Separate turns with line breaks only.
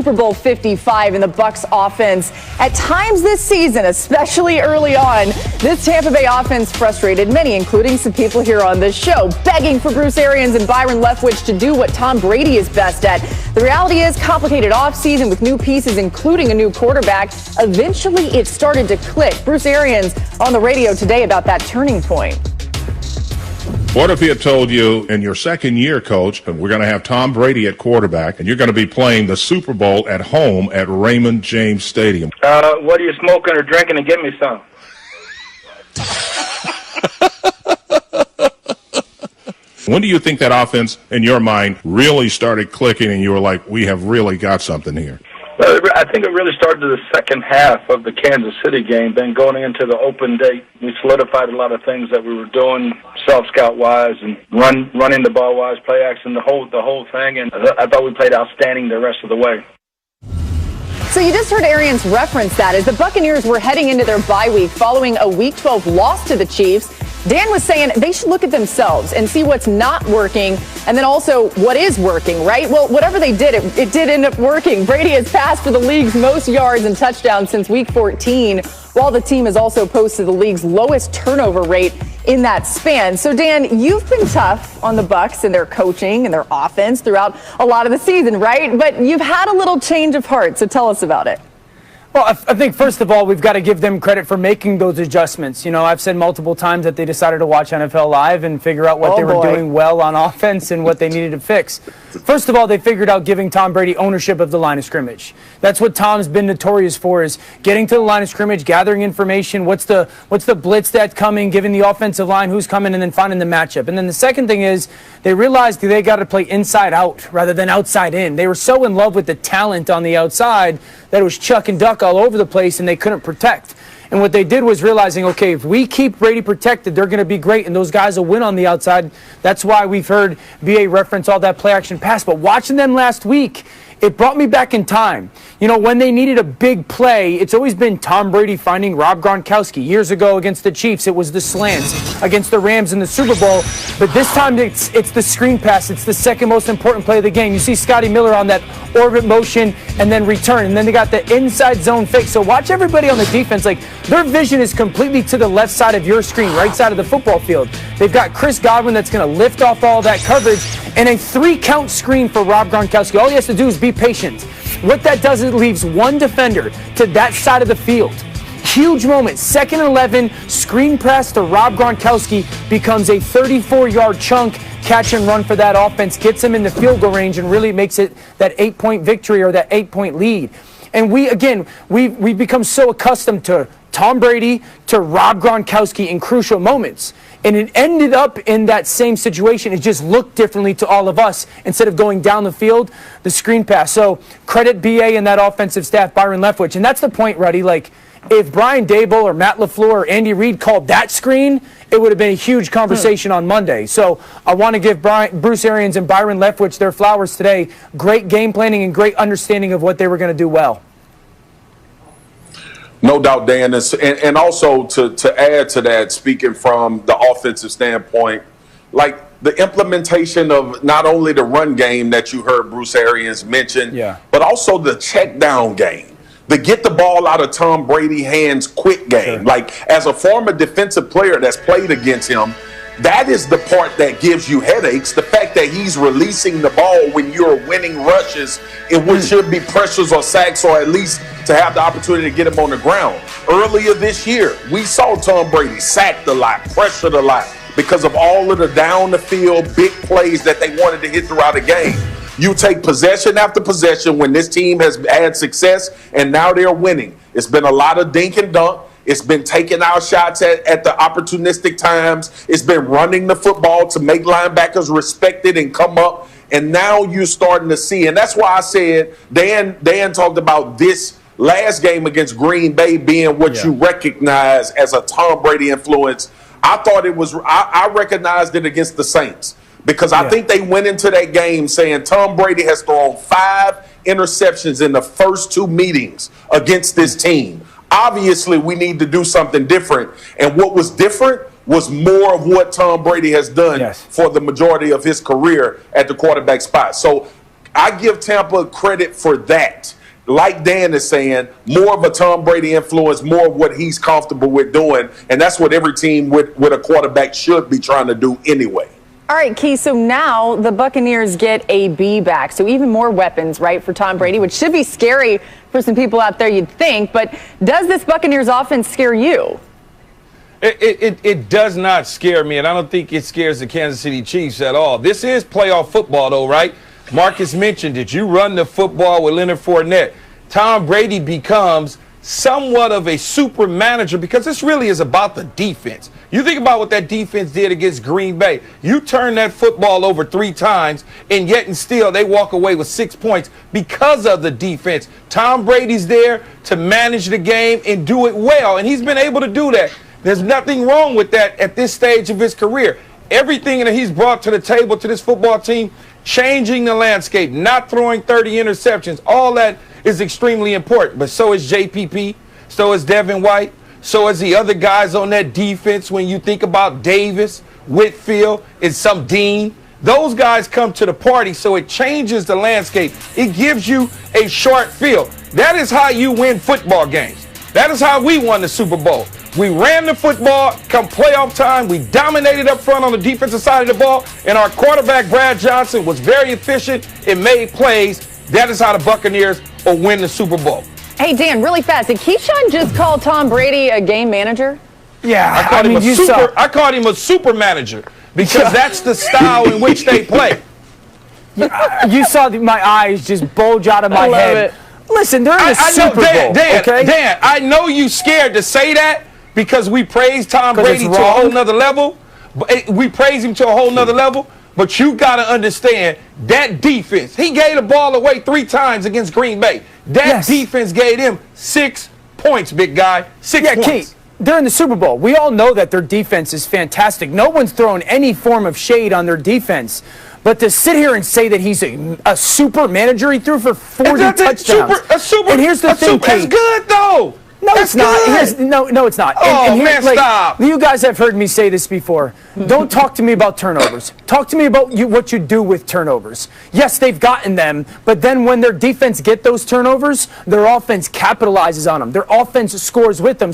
Super Bowl 55 in the Bucs offense. At times this season, especially early on, this Tampa Bay offense frustrated many, including some people here on this show, begging for Bruce Arians and Byron Leftwich to do what Tom Brady is best at. The reality is, complicated offseason with new pieces, including a new quarterback. Eventually, it started to click. Bruce Arians on the radio today about that turning point.
What if he had told you in your second year, Coach, we're going to have Tom Brady at quarterback, and you're going to be playing the Super Bowl at home at Raymond James Stadium?
What are you smoking or drinking, and get me some?
When do you think that offense, in your mind, really started clicking and you were like, we have really got something here?
I think it really started the second half of the Kansas City game. Then going into the open date, we solidified a lot of things that we were doing self-scout-wise and running the ball-wise, play action, the whole thing. And I thought we played outstanding the rest of the way.
So you just heard Arians reference that as the Buccaneers were heading into their bye week following a Week 12 loss to the Chiefs. Dan was saying they should look at themselves and see what's not working and then also what is working, right? Well, whatever they did, it did end up working. Brady has passed for the league's most yards and touchdowns since Week 14, while the team has also posted the league's lowest turnover rate in that span. So, Dan, you've been tough on the Bucs and their coaching and their offense throughout a lot of the season, right? But you've had a little change of heart, so tell us about it.
Well, I think, first of all, we've got to give them credit for making those adjustments. You know, I've said multiple times that they decided to watch NFL Live and figure out what they were doing well on offense and what they needed to fix. First of all, they figured out giving Tom Brady ownership of the line of scrimmage. That's what Tom's been notorious for, is getting to the line of scrimmage, gathering information, what's the blitz that's coming, giving the offensive line who's coming, and then finding the matchup. And then the second thing is they realized they got to play inside out rather than outside in. They were so in love with the talent on the outside that it was chuck and duck all over the place, and they couldn't protect. And what they did was realizing, okay, if we keep Brady protected, they're going to be great, and those guys will win on the outside. That's why we've heard BA reference all that play-action pass. But watching them last week, it brought me back in time. You know, when they needed a big play, it's always been Tom Brady finding Rob Gronkowski. Years ago against the Chiefs, it was the slants. Against the Rams in the Super Bowl. But this time, it's the screen pass. It's the second most important play of the game. You see Scotty Miller on that orbit motion and then return. And then they got the inside zone fake. So watch everybody on the defense. Like, their vision is completely to the left side of your screen, right side of the football field. They've got Chris Godwin that's going to lift off all that coverage and a 3-count screen for Rob Gronkowski. All he has to do is be patient. What that does is it leaves one defender to that side of the field. Huge moment. 2nd and 11, screen pass to Rob Gronkowski becomes a 34-yard chunk, catch and run for that offense, gets him in the field goal range, and really makes it that 8-point victory or that 8-point lead. And we've become so accustomed to Tom Brady, to Rob Gronkowski in crucial moments. And it ended up in that same situation. It just looked differently to all of us. Instead of going down the field, the screen pass. So credit BA and that offensive staff, Byron Leftwich. And that's the point, Ruddy. Like, if Brian Daboll or Matt LaFleur or Andy Reid called that screen, it would have been a huge conversation on Monday. So I want to give Bruce Arians and Byron Leftwich their flowers today. Great game planning and great understanding of what they were going to do well.
No doubt, Dan. And also to add to that, speaking from the offensive standpoint, like the implementation of not only the run game that you heard Bruce Arians mention, but also the check down game, the get the ball out of Tom Brady's hands quick game. Sure. Like, as a former defensive player that's played against him, that is the part that gives you headaches. The fact that he's releasing the ball when you're winning rushes in what should be pressures or sacks, or at least to have the opportunity to get him on the ground. Earlier this year, we saw Tom Brady sacked a lot, pressured a lot, because of all of the down the field big plays that they wanted to hit throughout the game. You take possession after possession when this team has had success and now they're winning. It's been a lot of dink and dunk. It's been taking out shots at the opportunistic times. It's been running the football to make linebackers respect it and come up. And now you're starting to see, and that's why I said Dan talked about this last game against Green Bay being what you recognize as a Tom Brady influence. I thought it was, I recognized it against the Saints, because I think they went into that game saying Tom Brady has thrown 5 interceptions in the first 2 meetings against this team. Obviously, we need to do something different. And what was different was more of what Tom Brady has done for the majority of his career at the quarterback spot. So I give Tampa credit for that. Like Dan is saying, more of a Tom Brady influence, more of what he's comfortable with doing. And that's what every team with a quarterback should be trying to do anyway.
All right, Key, so now the Buccaneers get a B back. So even more weapons, right, for Tom Brady, which should be scary for some people out there, you'd think. But does this Buccaneers offense scare you?
It does not scare me, and I don't think it scares the Kansas City Chiefs at all. This is playoff football, though, right? Marcus mentioned it. You run the football with Leonard Fournette. Tom Brady becomes somewhat of a super manager because this really is about the defense. You think about what that defense did against Green Bay. You turn that football over 3 times, and yet and still they walk away with 6 points because of the defense. Tom Brady's there to manage the game and do it well, and he's been able to do that. There's nothing wrong with that at this stage of his career. Everything that he's brought to the table to this football team, changing the landscape, not throwing 30 interceptions, all that is extremely important. But so is JPP, so is Devin White, so is the other guys on that defense. When you think about Davis, Whitfield, and some Dean, those guys come to the party, so it changes the landscape. It gives you a short field. That is how you win football games. That is how we won the Super Bowl. We ran the football. Come playoff time, we dominated up front on the defensive side of the ball, and our quarterback, Brad Johnson, was very efficient and made plays. That is how the Buccaneers will win the Super Bowl.
Hey, Dan, really fast. Did Keyshawn just call Tom Brady a game manager?
Yeah,
I called him a super manager because that's the style in which they play.
You saw my eyes just bulge out of my head. Listen, they're in the Super Bowl.
Dan, I know you scared to say that because we praise Tom Brady to a whole nother level. We praise him to a whole nother level. But you got to understand that defense. He gave the ball away 3 times against Green Bay. That defense gave him 6 points, big guy. 6 points.
Kate, they're in the Super Bowl. We all know that their defense is fantastic. No one's throwing any form of shade on their defense. But to sit here and say that he's a super manager, he threw for 40 touchdowns. And here's the thing, Kate.
That's good, though.
No, it's not. No, it's not.
Man, stop.
You guys have heard me say this before. Don't talk to me about turnovers. Talk to me about what you do with turnovers. Yes, they've gotten them, but then when their defense get those turnovers, their offense capitalizes on them. Their offense scores with them.